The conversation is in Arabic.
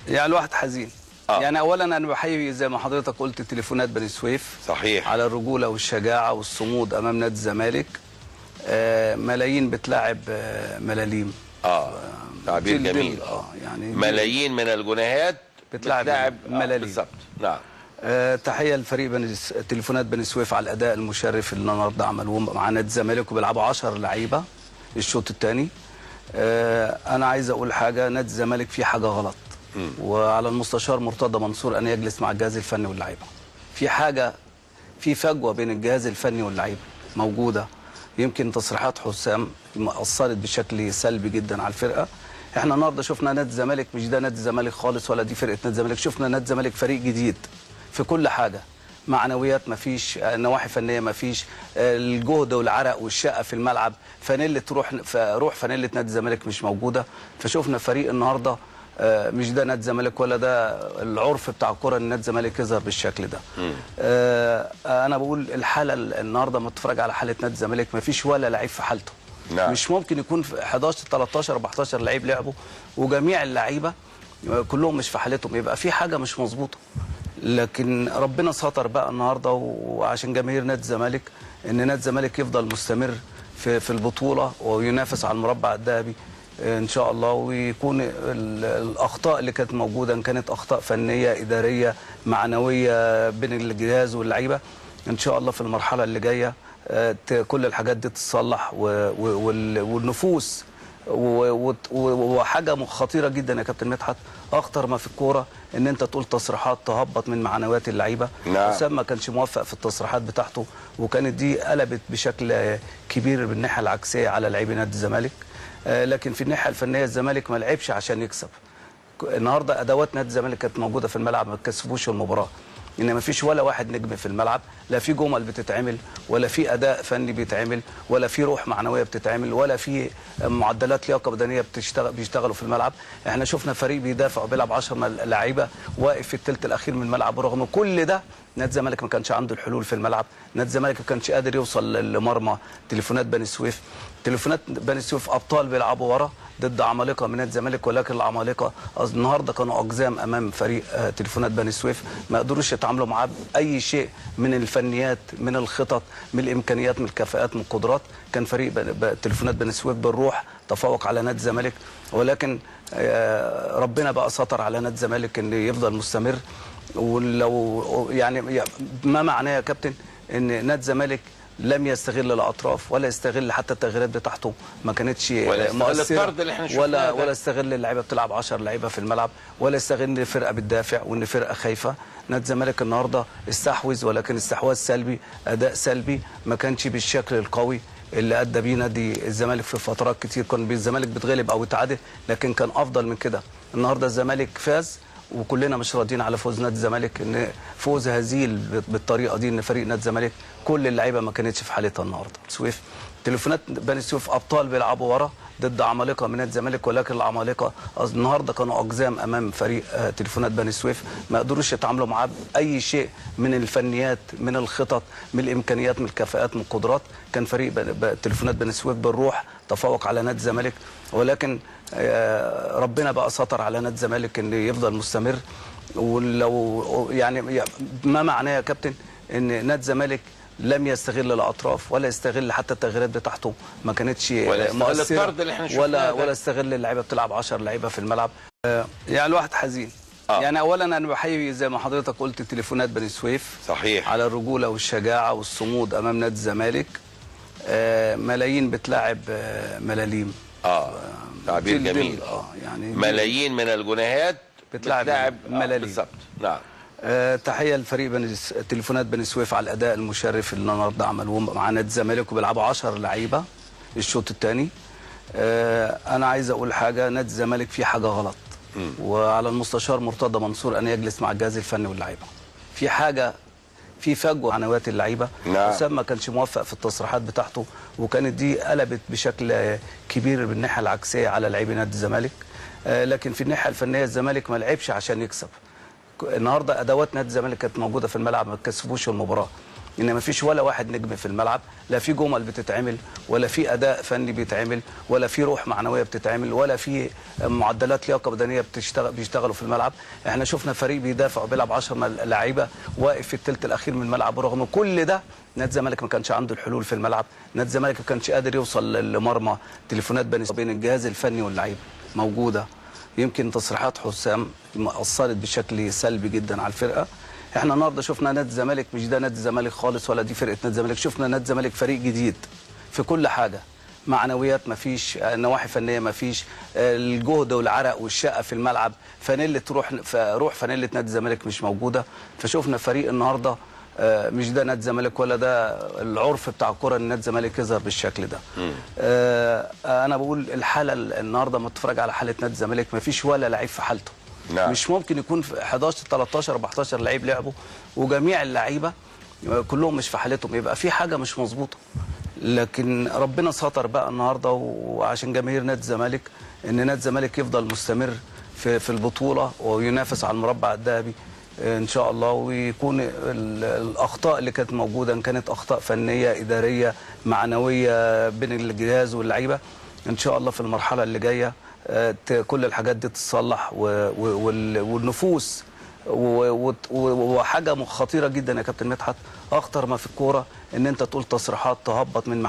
يعني الواحد حزين. يعني اولا انا بحيي زي ما حضرتك قلت تليفونات بني سويف صحيح على الرجوله والشجاعه والصمود امام نادي الزمالك. ملايين بتلاعب ملاليم. تعبير جميل. يعني ملايين من الجنيهات بتلاعب ملاليم بالظبط. نعم. تحيه لفريق تليفونات بني سويف على الاداء المشرف اللي النهارده عملوه مع نادي الزمالك، وبيلعبوا 10 لعيبه الشوط الثاني. انا عايز اقول حاجه، نادي الزمالك فيه حاجه غلط، وعلى المستشار مرتضى منصور ان يجلس مع الجهاز الفني واللعيبه. في فجوه بين الجهاز الفني واللعيبه موجوده. يمكن تصريحات حسام اثرت بشكل سلبي جدا على الفرقه. احنا النهارده شفنا نادي الزمالك، مش ده نادي الزمالك خالص ولا دي فرقه نادي الزمالك. شفنا نادي الزمالك فريق جديد في كل حاجه، معنويات مفيش، نواحي فنيه مفيش، الجهد والعرق والشقه في الملعب، فانيله روح فانيله نادي الزمالك مش موجوده. فشوفنا فريق النهارده مش ده نادي الزمالك ولا ده العرف بتاع الكوره ان نادي الزمالك يظهر بالشكل ده. انا بقول الحاله النهارده لما تتفرج على حاله نادي الزمالك مفيش ولا لعيب في حالته. نعم. مش ممكن يكون 11 13 14 لعيب لعبوا وجميع اللعيبه كلهم مش في حالتهم، يبقى في حاجه مش مظبوطه. لكن ربنا ستر بقى النهارده، وعشان جماهير نادي الزمالك ان نادي الزمالك يفضل مستمر في البطوله وينافس على المربع الذهبي ان شاء الله، ويكون الاخطاء اللي كانت موجوده ان كانت اخطاء فنيه اداريه معنويه بين الجهاز واللعيبه ان شاء الله في المرحله اللي جايه كل الحاجات دي تتصلح، والنفوس وحاجه خطيره جدا يا كابتن مدحت، اخطر ما في الكوره ان انت تقول تصريحات تهبط من معنويات اللعيبه. حسام ما كانش موفق في التصريحات بتاعته، وكانت دي قلبت بشكل كبير بالناحيه العكسيه على لاعبي نادي الزمالك. لكن في الناحيه الفنيه الزمالك ما لعبش عشان يكسب. النهارده ادوات نادي الزمالك كانت موجوده في الملعب ما كسبوش المباراه، ان ما فيش ولا واحد نجم في الملعب، لا في جمل بتتعمل ولا في اداء فني بيتعمل ولا في روح معنويه بتتعمل ولا في معدلات لياقه بدنيه بيشتغلوا في الملعب. احنا شفنا فريق بيدافع وبيلعب 10 لعيبه واقف في الثلث الاخير من الملعب، ورغم كل ده نادي الزمالك ما كانش عنده الحلول في الملعب. نادي الزمالك ما كانش قادر يوصل لمرمى تليفونات بني سويف. تليفونات بني سويف ابطال بيلعبوا ورا ضد عمالقه من نادي الزمالك، ولكن العمالقه النهارده كانوا اقزام امام فريق تليفونات بني سويف، ما قدروش يتعاملوا معاه باي شيء من الفنيات من الخطط من الامكانيات من الكفاءات من القدرات. كان فريق تليفونات بني سويف بالروح تفوق على نادي الزمالك، ولكن ربنا بقى ستر على نادي الزمالك ان يفضل مستمر. ولو يعني ما معناه يا كابتن ان نادي الزمالك لم يستغل الاطراف ولا يستغل حتى التغييرات بتاعته ما كانتش مؤثره، ولا استغل اللعيبه بتلعب 10 لعيبه في الملعب، ولا استغل ان فرقه بتدافع وان فرقه خايفه. نادي الزمالك النهارده استحوذ، ولكن استحواذ سلبي، اداء سلبي، ما كانش بالشكل القوي اللي ادى بيه نادي الزمالك في فترات كتير. كان الزمالك بيتغلب او يتعادل، لكن كان افضل من كده. النهارده الزمالك فاز وكلنا مش راضيين على فوز نادي الزمالك، ان فوز هزيل بالطريقه دي، ان فريق نادي الزمالك كل اللعيبه ما كانتش في حالتها النهارده. سويف تليفونات بني سويف ابطال بيلعبوا ورا ضد عمالقه من نادي الزمالك، ولكن العمالقه النهارده كانوا اقزام امام فريق تليفونات بني سويف، ما قدروش يتعاملوا معاه باي شيء من الفنيات من الخطط من الامكانيات من الكفاءات من القدرات. كان فريق تليفونات بني سويف بالروح تفوق على نادي الزمالك، ولكن ربنا بقى ستر على نادي الزمالك ان يفضل مستمر. ولو يعني ما معناه يا كابتن ان نادي الزمالك لم يستغل الاطراف ولا يستغل حتى التغييرات بتاعته ما كانتش مؤثره، ولا استغل اللعيبه بتلعب 10 لعيبه في الملعب. يعني الواحد حزين. يعني اولا انا بحيي زي ما حضرتك قلت تليفونات بني سويف صحيح على الرجوله والشجاعه والصمود امام نادي الزمالك. ملايين بتلاعب ملاليم. تعبير جميل. يعني ملايين من الجنيهات بتلاعب ملاليم بالظبط. نعم. تحيه لفريق تليفونات بني سويف على الاداء المشرف اللي النهارده عملوه مع نادي الزمالك، وبيلعبوا 10 لعيبه الشوط الثاني. انا عايز اقول حاجه، نادي الزمالك فيه حاجه غلط، وعلى المستشار مرتضى منصور ان يجلس مع الجهاز الفني واللعيبه. في فجوه معنويات اللعيبه. حسام ما كانش موفق في التصريحات بتاعته، وكانت دي قلبت بشكل كبير بالناحيه العكسيه على لاعبي نادي الزمالك. لكن في الناحيه الفنيه الزمالك ما لعبش عشان يكسب. النهارده ادوات نادي الزمالك كانت موجوده في الملعب ما كسبوش المباراه، ان ما فيش ولا واحد نجم في الملعب، لا في جمل بتتعمل ولا في اداء فني بيتعمل ولا في روح معنويه بتتعمل ولا في معدلات لياقه بدنيه بيشتغلوا في الملعب. احنا شفنا فريق بيدافع وبيلعب 10 لعيبه واقف في الثلث الاخير من الملعب، ورغم كل ده نادي الزمالك ما كانش عنده الحلول في الملعب، نادي الزمالك ما كانش قادر يوصل لمرمى. تليفونات بين الجهاز الفني واللعيبه موجوده. يمكن تصريحات حسام اثرت بشكل سلبي جدا على الفرقه. احنا النهارده شفنا نادي الزمالك مش ده نادي الزمالك خالص ولا دي فرقه نادي الزمالك، شفنا نادي الزمالك فريق جديد في كل حاجه، معنويات ما فيش، نواحي فنيه ما فيش، الجهد والعرق والشقه في الملعب، فانيله روح فانيله نادي الزمالك مش موجوده. فشوفنا فريق النهارده مش ده نادي الزمالك ولا ده العرف بتاع الكوره ان نادي الزمالك يظهر بالشكل ده. انا بقول الحاله النهارده لما تتفرج على حاله نادي الزمالك ما فيش ولا لعيب في حالته. نعم. مش ممكن يكون 11 13 14 لعيب لعبوا وجميع اللعيبه كلهم مش في حالتهم، يبقى في حاجه مش مظبوطه. لكن ربنا ستر بقى النهارده، وعشان جماهير نادي الزمالك ان نادي الزمالك يفضل مستمر في البطوله وينافس على المربع الذهبي ان شاء الله، ويكون الاخطاء اللي كانت موجوده ان كانت اخطاء فنيه اداريه معنويه بين الجهاز واللعيبه ان شاء الله في المرحله اللي جايه كل الحاجات دي تتصلح، والنفوس وحاجه خطيره جدا يا كابتن مدحت، اخطر ما في الكوره ان انت تقول تصريحات تهبط من